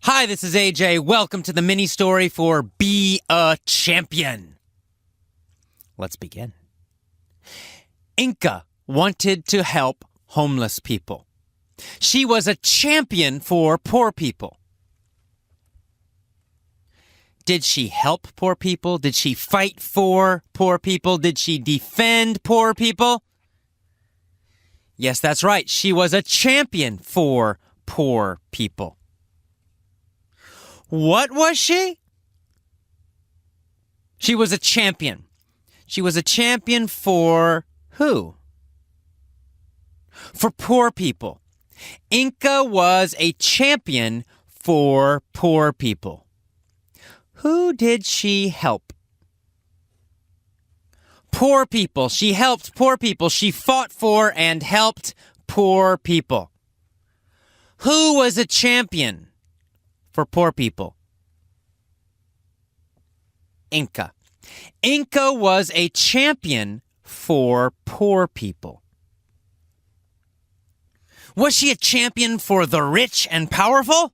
Hi, this is AJ. Welcome to the mini story for Be a Champion. Let's begin. Inca wanted to help homeless people. She was a champion for poor people. Did she help poor people? Did she fight for poor people? Did she defend poor people? Yes, that's right. She was a champion for poor people. What was she? She was a champion. She was a champion for who? For poor people. Inca was a champion for poor people. Who did she help? Poor people. She helped poor people. She fought for and helped poor people. Who was a champion for poor people? Inca. Inca was a champion for poor people. Was she a champion for the rich and powerful?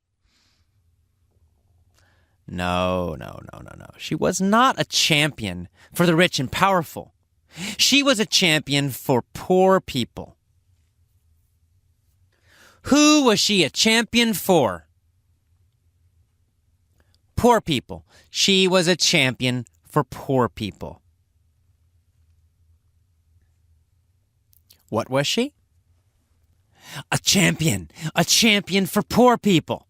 No. She was not a champion for the rich and powerful. She was a champion for poor people. Who was she a champion for? Poor people. She was a champion for poor people. What was she? A champion for poor people,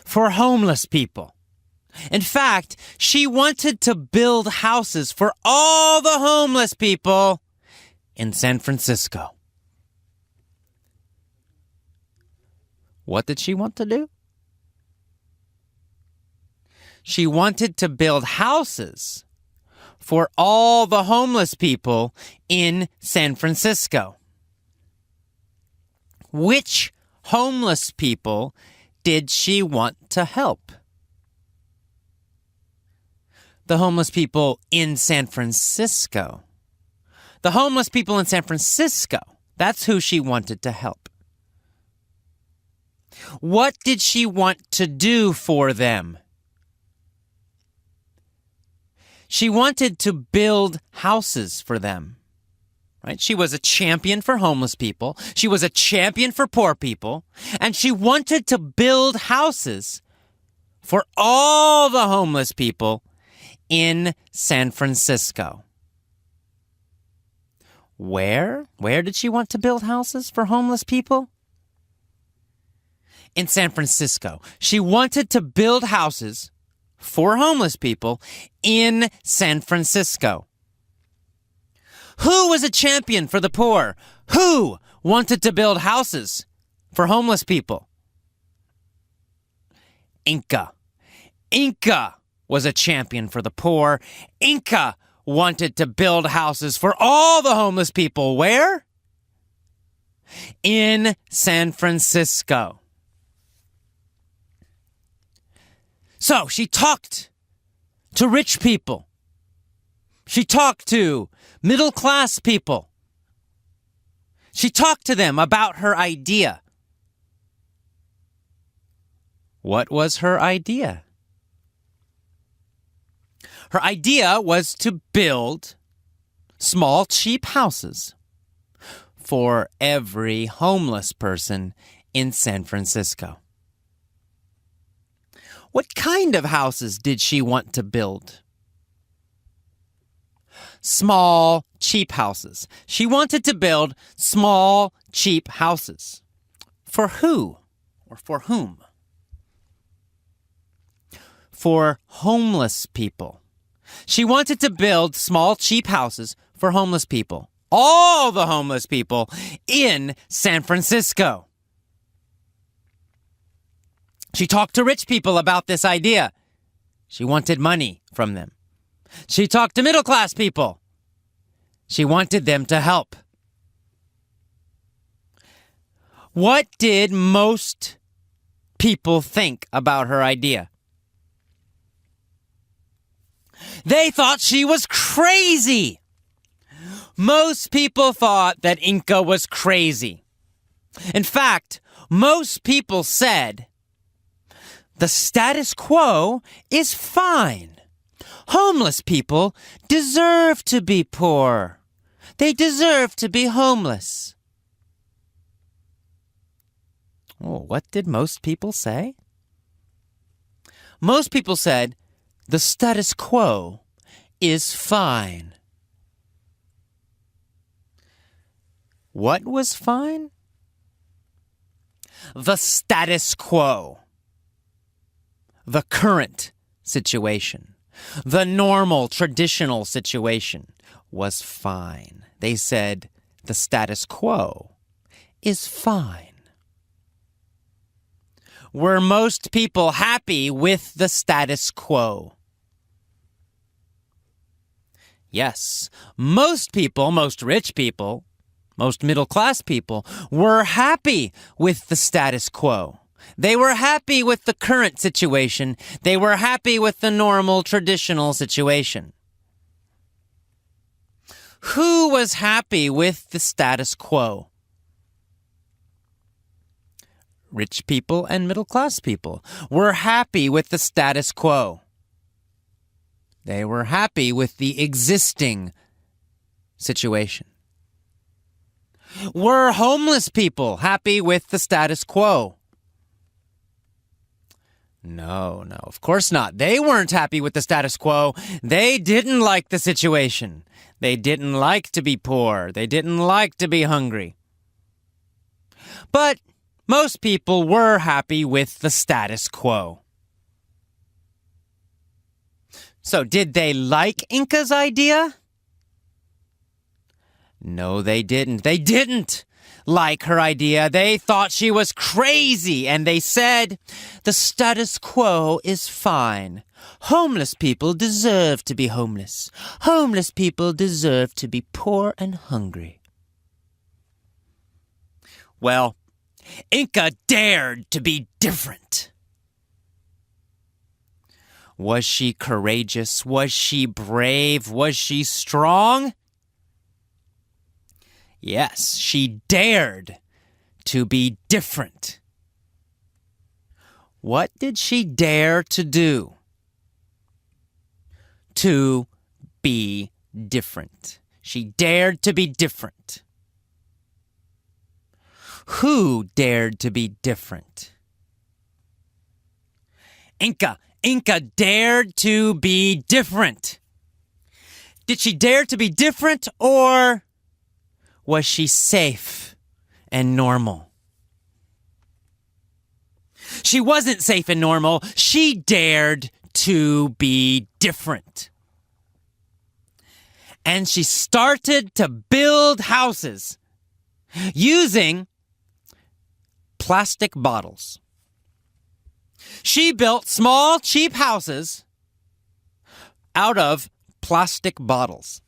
for homeless people. In fact, she wanted to build houses for all the homeless people in San Francisco. What did she want to do? She wanted to build houses for all the homeless people in San Francisco. Which homeless people did she want to help? The homeless people in San Francisco. The homeless people in San Francisco. That's who she wanted to help. What did she want to do for them? She wanted to build houses for them. Right? She was a champion for homeless people. She was a champion for poor people. And she wanted to build houses for all the homeless people in San Francisco. Where? Where did she want to build houses for homeless people? In San Francisco. She wanted to build houses for homeless people in San Francisco. Who was a champion for the poor? Who wanted to build houses for homeless people? Inca. Inca was a champion for the poor. Inca wanted to build houses for all the homeless people. Where? In San Francisco. So she talked to rich people. She talked to middle-class people. She talked to them about her idea. What was her idea? Her idea was to build small, cheap houses for every homeless person in San Francisco. What kind of houses did she want to build? Small, cheap houses. She wanted to build small, cheap houses. For who or for whom? For homeless people. She wanted to build small, cheap houses for homeless people. All the homeless people in San Francisco. She talked to rich people about this idea. She wanted money from them. She talked to middle-class people. She wanted them to help. What did most people think about her idea? They thought she was crazy. Most people thought that Inca was crazy. In fact, most people said The status quo is fine. Homeless people deserve to be poor. They deserve to be homeless. Oh, what did most people say? Most people said the status quo is fine. What was fine? The status quo. The current situation. The normal, traditional situation was fine. They said the status quo is fine. Were most people happy with the status quo? Yes, most people, most rich people, most middle-class people were happy with the status quo. They were happy with the current situation. They were happy with the normal, traditional situation. Who was happy with the status quo? Rich people and middle-class people were happy with the status quo. They were happy with the existing situation. Were homeless people happy with the status quo? No, of course not. They weren't happy with the status quo. They didn't like the situation. They didn't like to be poor. They didn't like to be hungry. But most people were happy with the status quo. So, did they like Inca's idea? No, they didn't. They didn't like her idea. They thought she was crazy, and they said, the status quo is fine. Homeless people deserve to be homeless. Homeless people deserve to be poor and hungry. Well, Inca dared to be different. Was she courageous? Was she brave? Was she strong? Yes, she dared to be different. What did she dare to do? To be different. She dared to be different. Who dared to be different? Inca dared to be different. Did she dare to be different, or was she safe and normal? She wasn't safe and normal. She dared to be different. And she started to build houses using plastic bottles. She built small, cheap houses out of plastic bottles.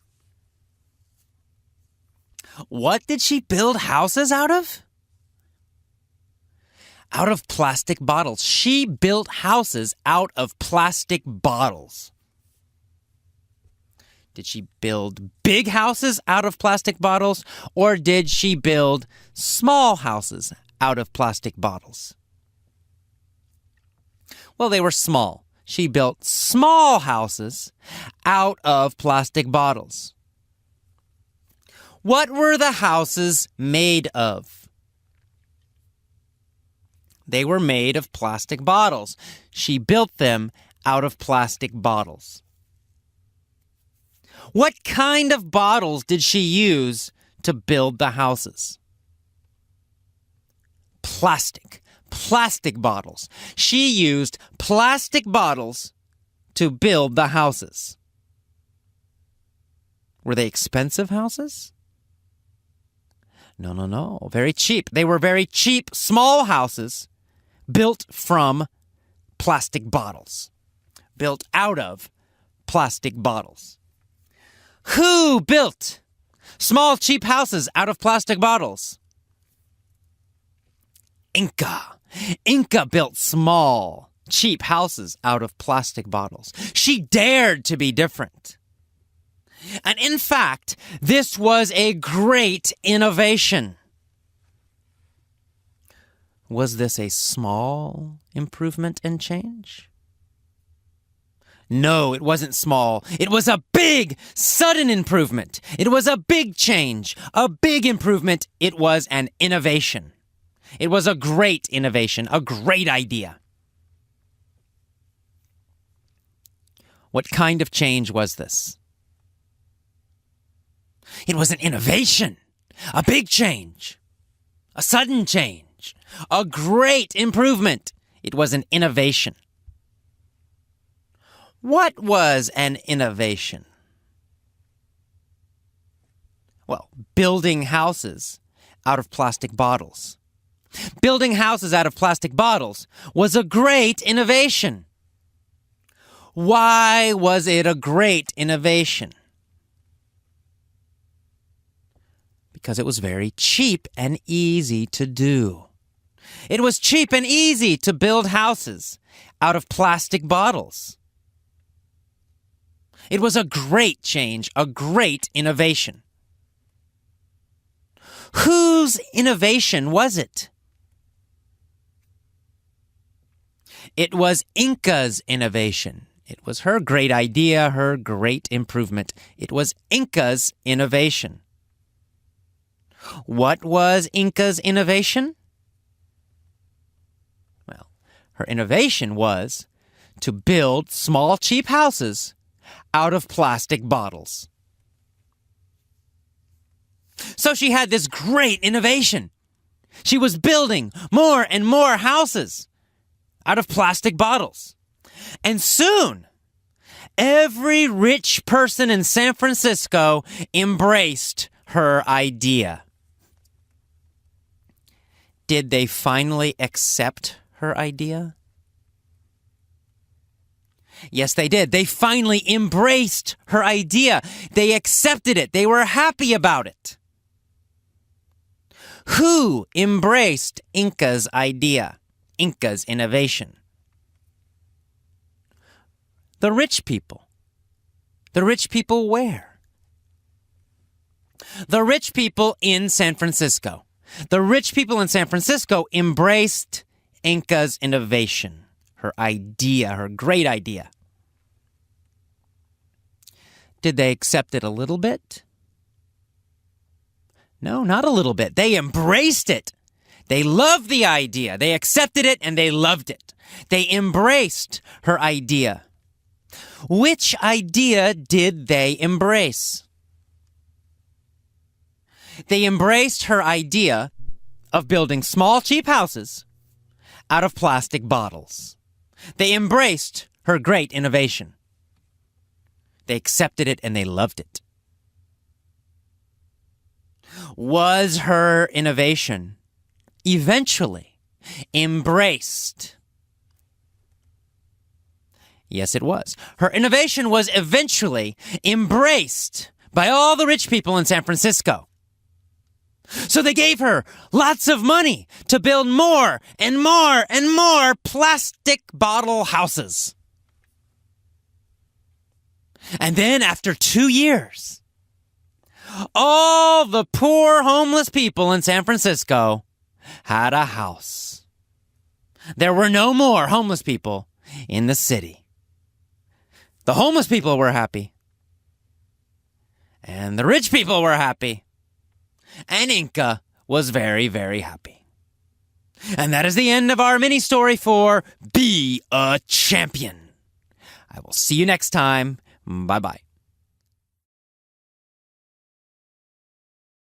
What did she build houses out of? Out of plastic bottles. She built houses out of plastic bottles. Did she build big houses out of plastic bottles, or did she build small houses out of plastic bottles? Well, they were small. She built small houses out of plastic bottles. What were the houses made of? They were made of plastic bottles. She built them out of plastic bottles. What kind of bottles did she use to build the houses? Plastic bottles. She used plastic bottles to build the houses. Were they expensive houses? No. Very cheap. They were very cheap, small houses built from plastic bottles. Built out of plastic bottles. Who built small, cheap houses out of plastic bottles? Inca. Inca built small, cheap houses out of plastic bottles. She dared to be different. And in fact, this was a great innovation. Was this a small improvement and change? No, it wasn't small. It was a big, sudden improvement. It was a big change, a big improvement. It was an innovation. It was a great innovation, a great idea. What kind of change was this? It was an innovation, a big change, a sudden change, a great improvement. It was an innovation. What was an innovation? Well, building houses out of plastic bottles. Building houses out of plastic bottles was a great innovation. Why was it a great innovation? Because it was very cheap and easy to do. It was cheap and easy to build houses out of plastic bottles. It was a great change, a great innovation. Whose innovation was it? It was Inca's innovation. It was her great idea, her great improvement. It was Inca's innovation. What was Inca's innovation? Well, her innovation was to build small, cheap houses out of plastic bottles. So she had this great innovation. She was building more and more houses out of plastic bottles. And soon, every rich person in San Francisco embraced her idea. Did they finally accept her idea? Yes, they did. They finally embraced her idea. They accepted it. They were happy about it. Who embraced Inca's idea, Inca's innovation? The rich people. The rich people where? The rich people in San Francisco. The rich people in San Francisco embraced Inca's innovation, her idea, her great idea. Did they accept it a little bit? No, not a little bit. They embraced it. They loved the idea. They accepted it and they loved it. They embraced her idea. Which idea did they embrace? They embraced her idea of building small, cheap houses out of plastic bottles. They embraced her great innovation. They accepted it and they loved it. Was her innovation eventually embraced? Yes, it was. Her innovation was eventually embraced by all the rich people in San Francisco. So they gave her lots of money to build more and more and more plastic bottle houses. And then after 2 years, all the poor homeless people in San Francisco had a house. There were no more homeless people in the city. The homeless people were happy. And the rich people were happy. And Inca was very, very happy. And that is the end of our mini story for Be a Champion. I will see you next time. Bye-bye.